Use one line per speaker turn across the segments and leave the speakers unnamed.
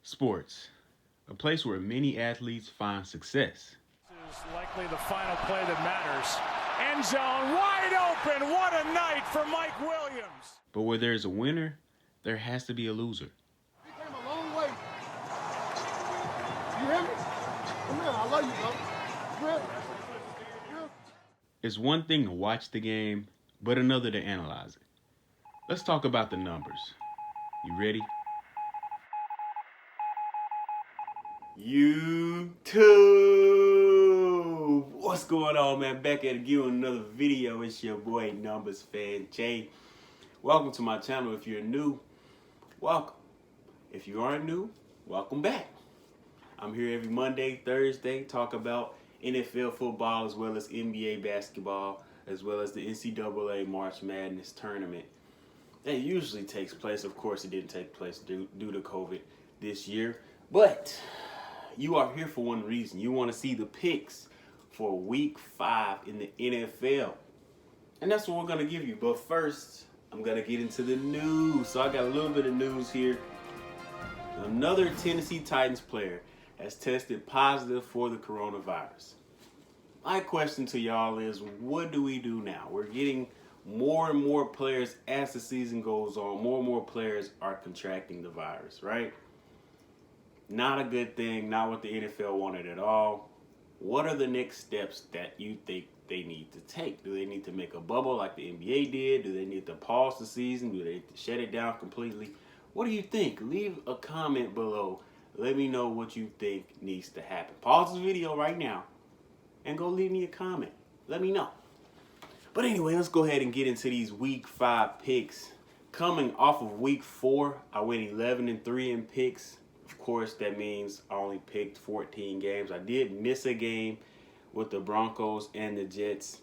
Sports, a place where many athletes find success.
This is likely the final play that matters. End zone wide open. What a night for Mike Williams.
But where there's a winner, there has to be a loser.
He came a long way. You hear me? Come here, I love you, bro. Come here.
It's one thing to watch the game, but another to analyze it. Let's talk about the numbers. You ready?
YouTube, what's going on, man? Back at you with another video. It's your boy Numbers Fan Jay. Welcome to my channel. If you're new, welcome. If you aren't new, welcome back. I'm here every Monday, Thursday, talk about NFL football as well as NBA basketball, as well as the NCAA March Madness tournament. That usually takes place. Of course, it didn't take place due to COVID this year, but you are here for one reason. You want to see the picks for week 5 in the NFL. And that's what we're going to give you. But first, I'm going to get into the news. So I got a little bit of news here. Another Tennessee Titans player has tested positive for the coronavirus. My question to y'all is, what do we do now? We're getting more and more players as the season goes on. More and more players are contracting the virus, right? Not a good thing, not what the NFL wanted at all. What are the next steps that you think they need to take? Do they need to make a bubble like the NBA did? Do they need to pause the season? Do they need to shut it down completely? What do you think? Leave a comment below. Let me know what you think needs to happen. Pause the video right now and go leave me a comment. Let me know. But anyway, let's go ahead and get into these week 5 picks. Coming off of week 4, I went 11-3 in picks. Of course, that means I only picked 14 games. I did miss a game with the Broncos and the Jets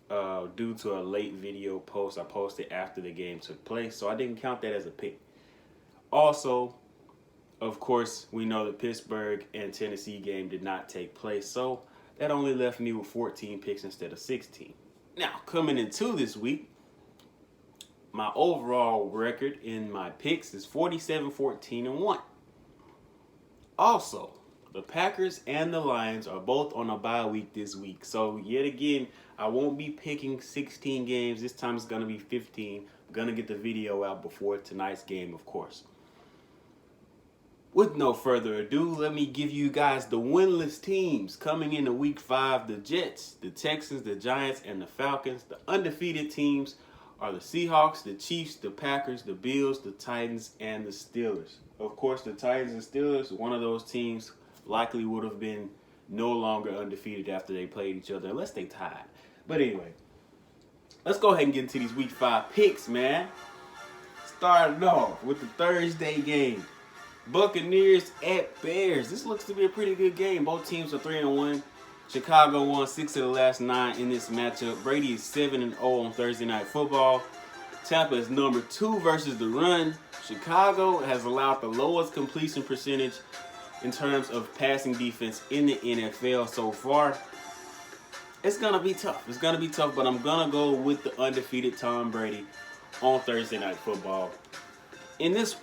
due to a late video post I posted after the game took place, so I didn't count that as a pick. Also, of course, we know the Pittsburgh and Tennessee game did not take place, so that only left me with 14 picks instead of 16. Now, coming into this week, my overall record in my picks is 47-14-1. Also, the Packers and the Lions are both on a bye week this week. So, yet again, I won't be picking 16 games. This time it's going to be 15. I'm going to get the video out before tonight's game, of course. With no further ado, let me give you guys the winless teams coming into week 5. The Jets, the Texans, the Giants, and the Falcons. The undefeated teams are the Seahawks, the Chiefs, the Packers, the Bills, the Titans, and the Steelers. Of course, the Titans and Steelers, one of those teams likely would have been no longer undefeated after they played each other, unless they tied. But anyway, let's go ahead and get into these week 5 picks, man. Starting off with the Thursday game. Buccaneers at Bears. This looks to be a pretty good game. Both teams are 3-1. Chicago won 6 of the last 9 in this matchup. Brady is 7-0 on Thursday Night Football. Tampa is number 2 versus the run. Chicago has allowed the lowest completion percentage in terms of passing defense in the NFL so far. It's going to be tough. It's going to be tough, but I'm going to go with the undefeated Tom Brady on Thursday Night Football. In this,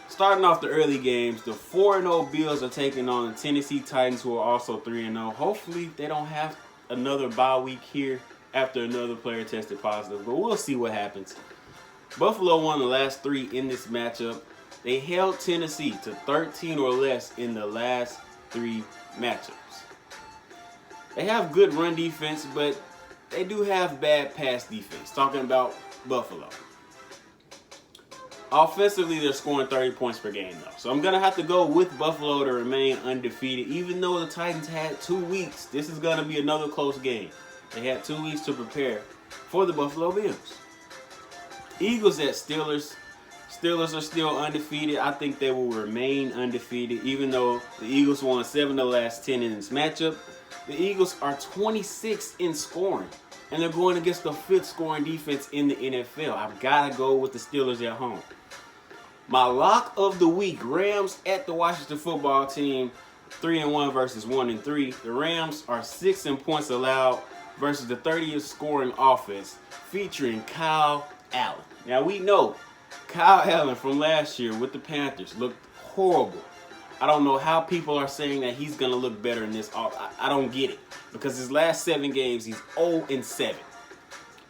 starting off the early games, the 4-0 Bills are taking on the Tennessee Titans, who are also 3-0. Hopefully, they don't have another bye week here after another player tested positive, but we'll see what happens. Buffalo won the last 3 in this matchup. They held Tennessee to 13 or less in the last 3 matchups. They have good run defense, but they do have bad pass defense. Talking about Buffalo. Offensively, they're scoring 30 points per game, though. So I'm going to have to go with Buffalo to remain undefeated. Even though the Titans had 2 weeks, this is going to be another close game. They had 2 weeks to prepare for the Buffalo Bills. Eagles at Steelers. Steelers are still undefeated. I think they will remain undefeated, even though the Eagles won 7 of the last 10 in this matchup. The Eagles are 26 in scoring, and they're going against the 5th scoring defense in the NFL. I've got to go with the Steelers at home. My lock of the week, Rams at the Washington football team, 3-1 versus 1-3. The Rams are 6th in points allowed versus the 30th scoring offense, featuring Kyle Allen. Now we know Kyle Allen from last year with the Panthers looked horrible. I don't know how people are saying that he's going to look better in this. I don't get it. Because his last 7 games, he's 0-7.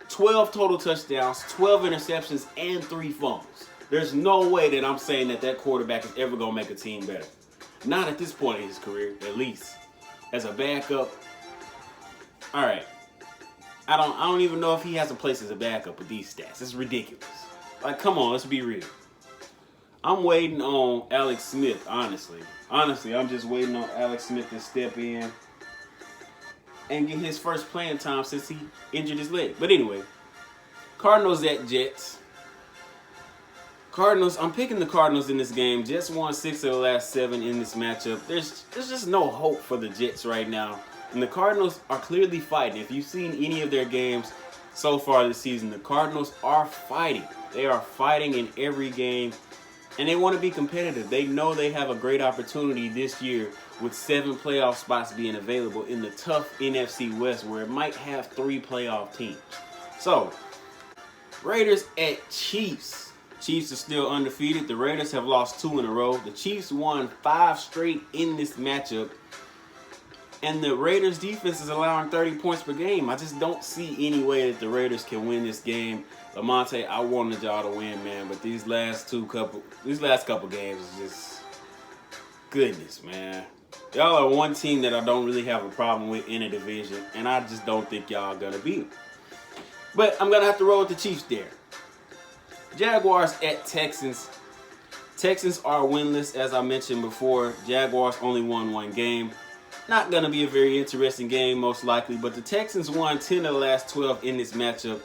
12 total touchdowns, 12 interceptions, and 3 fumbles. There's no way that I'm saying that quarterback is ever going to make a team better. Not at this point in his career, at least. As a backup, all right. I don't even know if he has a place as a backup with these stats. It's ridiculous. Like, come on, let's be real. I'm waiting on Alex Smith, honestly. Honestly, I'm just waiting on Alex Smith to step in and get his first playing time since he injured his leg. But anyway, Cardinals at Jets. Cardinals, I'm picking the Cardinals in this game. Jets won 6 of the last 7 in this matchup. There's just no hope for the Jets right now. And the Cardinals are clearly fighting. If you've seen any of their games so far this season, the Cardinals are fighting. They are fighting in every game. And they want to be competitive. They know they have a great opportunity this year with 7 playoff spots being available in the tough NFC West where it might have 3 playoff teams. So, Raiders at Chiefs. Chiefs are still undefeated. The Raiders have lost 2 in a row. The Chiefs won 5 straight in this matchup. And the Raiders defense is allowing 30 points per game. I just don't see any way that the Raiders can win this game. Lamonte, I wanted y'all to win, man, but these last couple games is just goodness, man. Y'all are one team that I don't really have a problem with in a division, and I just don't think y'all are gonna beat them. But I'm gonna have to roll with the Chiefs there. Jaguars at Texans. Texans are winless, as I mentioned before. Jaguars only won 1 game. Not going to be a very interesting game, most likely. But the Texans won 10 of the last 12 in this matchup.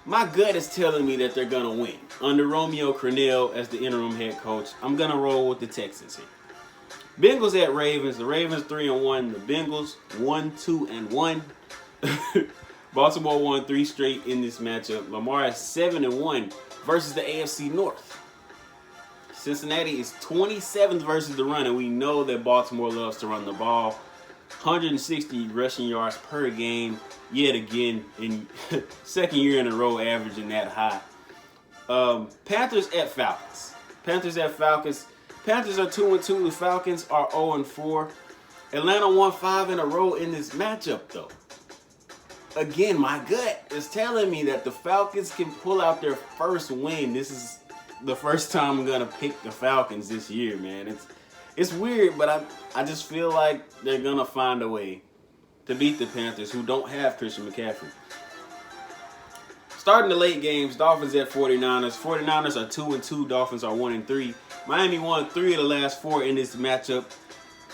My gut is telling me that they're going to win. Under Romeo Crennel as the interim head coach, I'm going to roll with the Texans here. Bengals at Ravens. The Ravens 3-1. The Bengals 1-2-1. Baltimore won 3 straight in this matchup. Lamar is 7-1 versus the AFC North. Cincinnati is 27th versus the run, and we know that Baltimore loves to run the ball. 160 rushing yards per game, yet again, in second year in a row averaging that high. Panthers at Falcons. Panthers at Falcons. Panthers are 2-2. The Falcons are 0-4. Atlanta won 5 in a row in this matchup, though. Again, my gut is telling me that the Falcons can pull out their first win. This is the first time I'm gonna pick the Falcons this year, man. It's weird, but I just feel like they're gonna find a way to beat the Panthers, who don't have Christian McCaffrey. Starting the late games, Dolphins at 49ers. 49ers are 2-2. Dolphins are 1-3. Miami won 3 of the last 4 in this matchup.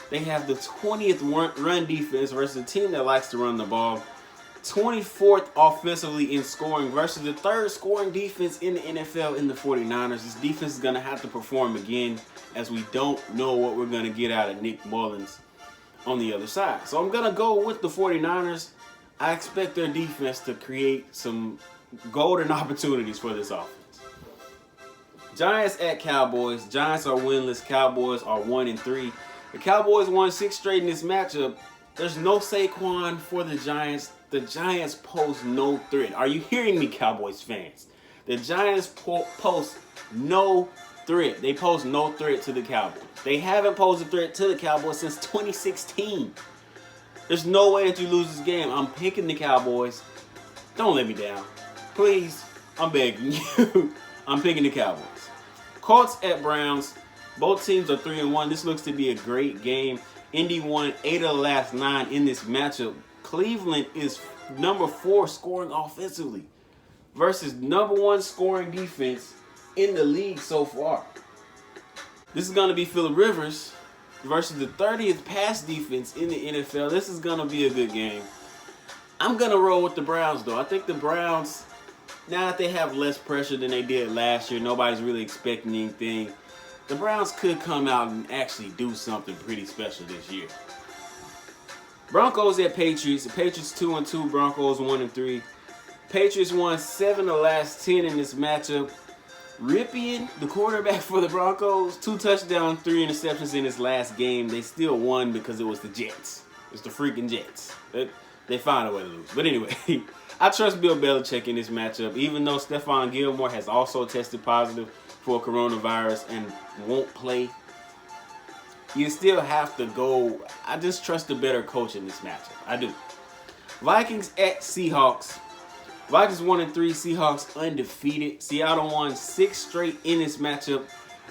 They have the 20th run defense versus a team that likes to run the ball. 24th offensively in scoring versus the 3rd scoring defense in the NFL in the 49ers. This defense is going to have to perform again, as we don't know what we're going to get out of Nick Mullins on the other side. So I'm going to go with the 49ers. I expect their defense to create some golden opportunities for this offense. Giants at Cowboys. Giants are winless. Cowboys are 1-3. The Cowboys won 6 straight in this matchup. There's no Saquon for the Giants. The Giants pose no threat. Are you hearing me, Cowboys fans? The Giants pose no threat. They pose no threat to the Cowboys. They haven't posed a threat to the Cowboys since 2016. There's no way that you lose this game. I'm picking the Cowboys. Don't let me down. Please, I'm begging you. I'm picking the Cowboys. Colts at Browns. Both teams are 3-1. This looks to be a great game. Indy won 8 of the last 9 in this matchup. Cleveland is number 4 scoring offensively versus number 1 scoring defense in the league so far. This is going to be Phillip Rivers versus the 30th pass defense in the NFL. This is going to be a good game. I'm going to roll with the Browns, though. I think the Browns, now that they have less pressure than they did last year, nobody's really expecting anything. The Browns could come out and actually do something pretty special this year. Broncos at Patriots. The Patriots 2-2. Broncos 1-3. Patriots won 7 of the last 10 in this matchup. Ripien, the quarterback for the Broncos, 2 touchdowns, 3 interceptions in his last game. They still won because it was the Jets. It's the freaking Jets. They find a way to lose. But anyway, I trust Bill Belichick in this matchup, even though Stephon Gilmore has also tested positive for coronavirus and won't play. you still have to go. I just trust the better coach in this matchup. I do. Vikings at Seahawks. Vikings 1-3, Seahawks undefeated. Seattle won 6 straight in this matchup.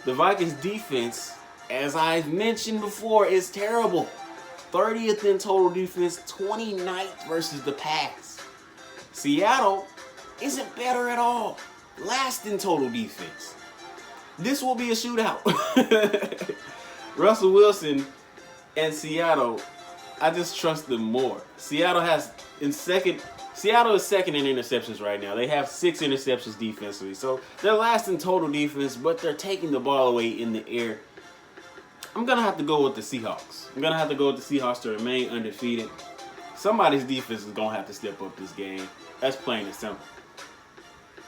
The Vikings defense, as I've mentioned before, is terrible. 30th in total defense, 29th versus the pass. Seattle isn't better at all. Last in total defense. This will be a shootout. Russell Wilson and Seattle, I just trust them more. Seattle is second in interceptions right now. They have 6 interceptions defensively. So they're last in total defense, but they're taking the ball away in the air. I'm going to have to go with the Seahawks. I'm going to have to go with the Seahawks to remain undefeated. Somebody's defense is going to have to step up this game. That's plain and simple.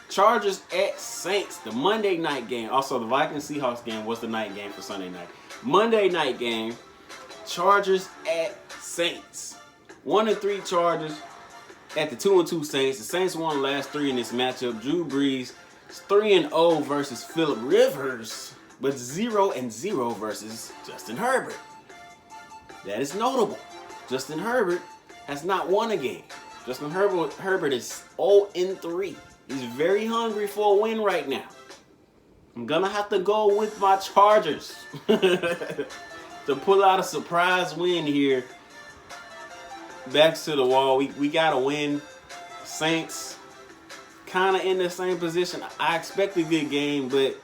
Chargers at Saints, the Monday night game. Also, the Vikings-Seahawks game was the night game for Sunday night. Monday night game, Chargers at Saints. 1-3 Chargers at the 2-2 Saints. The Saints won the last 3 in this matchup. Drew Brees is 3-0 versus Phillip Rivers, but 0-0 versus Justin Herbert. That is notable. Justin Herbert has not won a game. Justin Herbert is 0-3. He's very hungry for a win right now. I'm going to have to go with my Chargers to pull out a surprise win here. Backs to the wall. We got to win. Saints kind of in the same position. I expect a good game, but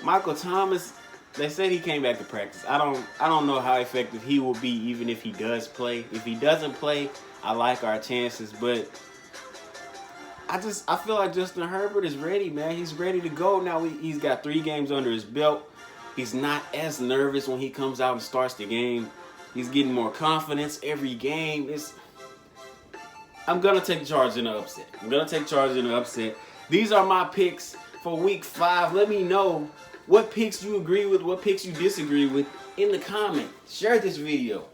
Michael Thomas, they said he came back to practice. I don't know how effective he will be even if he does play. If he doesn't play, I like our chances, but I feel like Justin Herbert is ready, man. He's ready to go now. He's got 3 games under his belt. He's not as nervous when he comes out and starts the game. He's getting more confidence every game. I'm going to take the Chargers in the upset. These are my picks for week 5. Let me know what picks you agree with, what picks you disagree with in the comments. Share this video.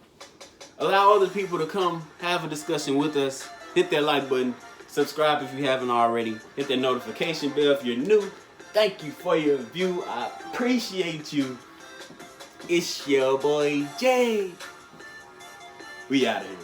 Allow other people to come have a discussion with us. Hit that like button. Subscribe if you haven't already. Hit that notification bell if you're new. Thank you for your view. I appreciate you. It's your boy Jay. We out of here.